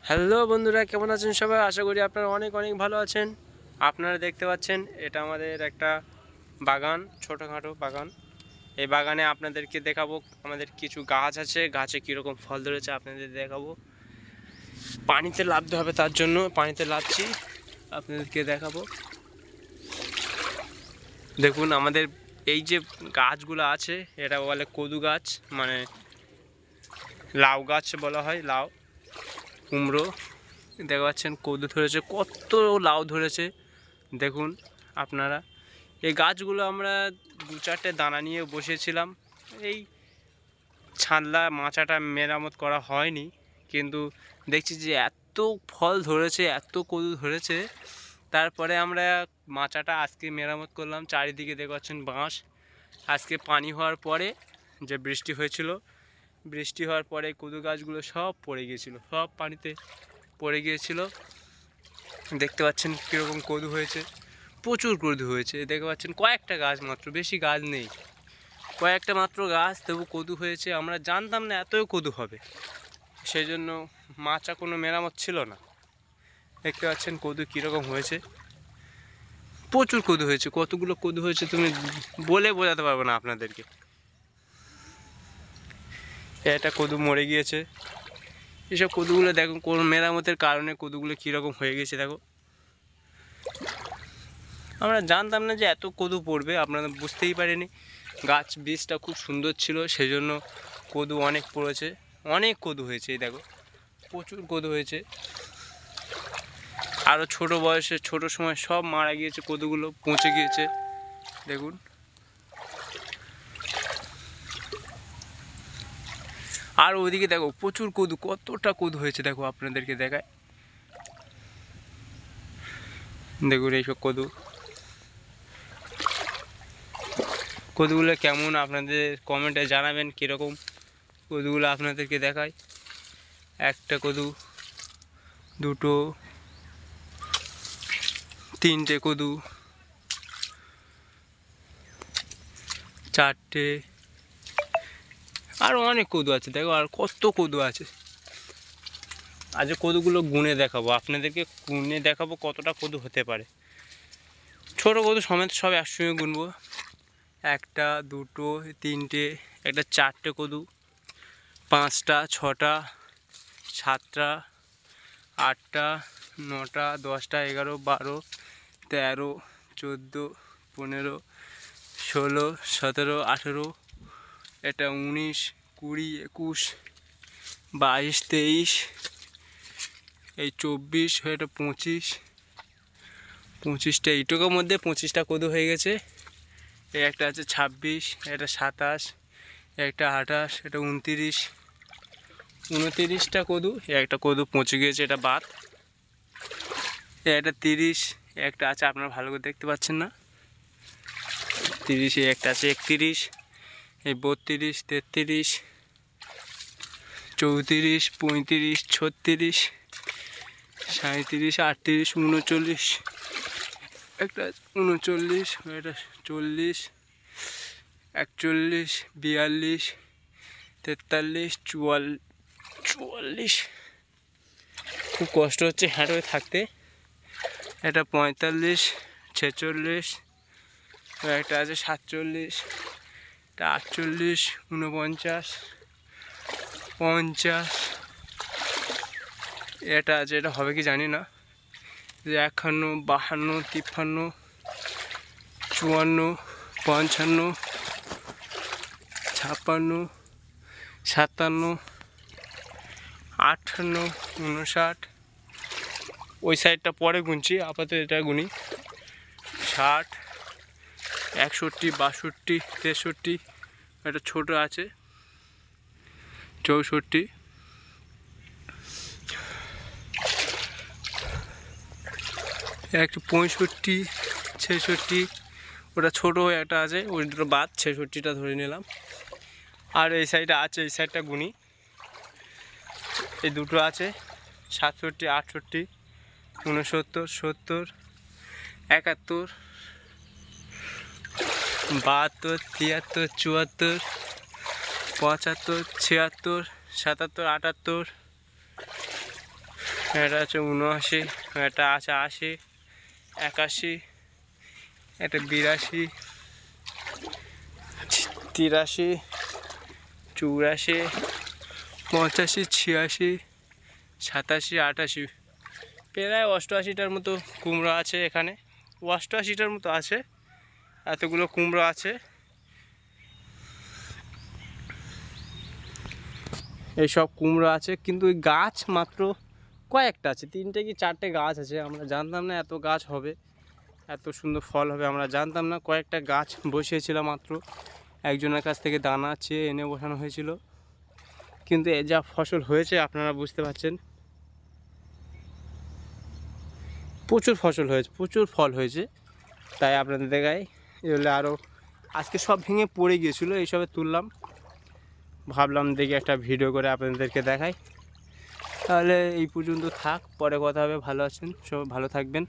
Hello বন্ধুরা, কেমন আছেন সবাই? আশা করি আপনারা অনেক অনেক ভালো আছেন। আপনারা দেখতে পাচ্ছেন এটা আমাদের একটা বাগান, ছোটোখাটো বাগান। এই বাগানে আপনাদেরকে দেখাবো আমাদের কিছু গাছ আছে, গাছে কীরকম ফল ধরেছে আপনাদের দেখাবো। পানিতে নামতে হবে, তার জন্য পানিতে নামছি, আপনাদেরকে দেখাবো। দেখুন আমাদের এই যে গাছগুলো আছে এটা বলে কদু গাছ, মানে লাউ গাছ বলা হয়, লাউ কুমড়ো। দেখতে পাচ্ছেন কদু ধরেছে, কত লাউ ধরেছে দেখুন আপনারা। এই গাছগুলো আমরা দু চারটে দানা নিয়ে বসেছিলাম। এই ছানলা মাচাটা মেরামত করা হয়নি, কিন্তু দেখছি যে এত ফল ধরেছে, এত কদু ধরেছে। তারপরে আমরা মাচাটা আজকে মেরামত করলাম। চারিদিকে দেখতে পাচ্ছেন বাঁশ। আজকে পানি হওয়ার পরে, যে বৃষ্টি হয়েছিল, বৃষ্টি হওয়ার পরে কদু গাছগুলো সব পড়ে গিয়েছিল, সব পানিতে পড়ে গিয়েছিল। দেখতে পাচ্ছেন কীরকম কদু হয়েছে, প্রচুর কদু হয়েছে। দেখতে পাচ্ছেন কয়েকটা গাছ মাত্র, বেশি গাছ নেই, কয়েকটা মাত্র গাছ, তবু কদু হয়েছে। আমরা জানতাম না এতই কদু হবে, সেই জন্য মাচা কোনো মেরামত ছিল না। দেখতে পাচ্ছেন কদু কীরকম হয়েছে, প্রচুর কদু হয়েছে। কতগুলো কদু হয়েছে তুমি বলে বোঝাতে পারবো না আপনাদেরকে। এটা কদু মরে গিয়েছে। এসব কদুগুলো দেখো কোন মেরামতের কারণে কদুগুলো কীরকম হয়ে গেছে দেখো। আমরা জানতাম না যে এত কদু পড়বে, আপনারা বুঝতেই পারিনি। গাছ বীজটা খুব সুন্দর ছিল, সেই জন্য কদু অনেক পড়েছে, অনেক কদু হয়েছে। এই দেখো প্রচুর কদু হয়েছে। আরও ছোটো বয়সে, ছোটো সময় সব মারা গিয়েছে, কদুগুলো পচে গিয়েছে দেখুন। আর ওইদিকে দেখো প্রচুর কদু, কতটা কদু হয়েছে দেখো, আপনাদেরকে দেখায় দেখুন। এইসব কদু, কদুগুলো কেমন আপনাদের কমেন্টে জানাবেন, কীরকম কদুগুলো আপনাদেরকে দেখায়। একটা কদু, দুটো, তিনটে কদু, চারটে, আরও অনেক কদু আছে দেখো, আর কত কদু আছে। আজ কদুগুলো গুনে দেখাবো আপনাদেরকে, গুনে দেখাবো কতটা কদু হতে পারে। ছোটো কদু সমেত সব একসঙ্গে গুনবো। একটা, দুটো, তিনটে, একটা চারটে কদু, পাঁচটা, ছটা, সাতটা, আটটা, নটা, 10টা, 11, 12, 13, 14, 15, 16, 17, 18, এটা 19, 20, 21, 22, 23, এই 24, এটা 25, 25টা এইটুকুর মধ্যে 25টা কদু হয়ে গেছে। এই একটা আছে 26, এটা 27, একটা 28, এটা 29, 29টা কদু। একটা কদু পচে গিয়েছে, এটা বাদ। এটা 30, একটা আছে আপনারা ভালো করে দেখতে পাচ্ছেন না, 30, একটা আছে 31, এই 32, 33, 34, 35, 36, 37, 38, 39, একটা 39, এটা 40, 41, 42, 43, 44, খুব কষ্ট হচ্ছে হ্যাঁটে থাকতে। এটা 45, 46, একটা আছে 47, এটা 48, 49, 50, এটা আছে, এটা হবে কি জানি না, 51, 52, 53, 54, 55, 56, 57, 58, 59, ওই সাইডটা পরে গুনছি, আপাতত এটা গুনি। 60, 61, 62, 63, একটা ছোটো আছে 64, একটা 65, 66, ওটা ছোটো একটা আছে, ওই দুটো বাদ, 66টা ধরে নিলাম। আর এই সাইডে আছে, এই সাইডটা গুনি, এই দুটো আছে 67, 68, 69, 70, 71, 72, 73, 74, 75, 76, 77, 78, এটা আছে 79, এটা আছে 80, 81, এটা 82, 83, 84, 85, 86, 87, 88, প্রায় 88টার মতো কুমড়ো আছে এখানে। 88টার মতো আছে, এতগুলো কুমড়ো আছে। এইসব কুমড়ো আছে, কিন্তু ওই গাছ মাত্র কয়েকটা আছে, 3টে কি 4টে গাছ আছে। আমরা জানতাম না এত গাছ হবে, এত সুন্দর ফল হবে, আমরা জানতাম না। কয়েকটা গাছ বসিয়েছিল মাত্র, একজনের কাছ থেকে দানা চেয়ে এনে বসানো হয়েছিল, কিন্তু এ যা ফসল হয়েছে আপনারা বুঝতে পারছেন। প্রচুর ফসল হয়েছে, প্রচুর ফল হয়েছে। তাই আপনাদের দেখাই, এগুলো আরও আজকে সব ভেঙে পড়ে গিয়েছিলো, এইসবে তুললাম, ভাবলাম দেখি একটা ভিডিও করে আপনাদেরকে দেখাই। তাহলে এই পর্যন্ত থাক, পরে কথা হবে। ভালো আছেন, সব ভালো থাকবেন।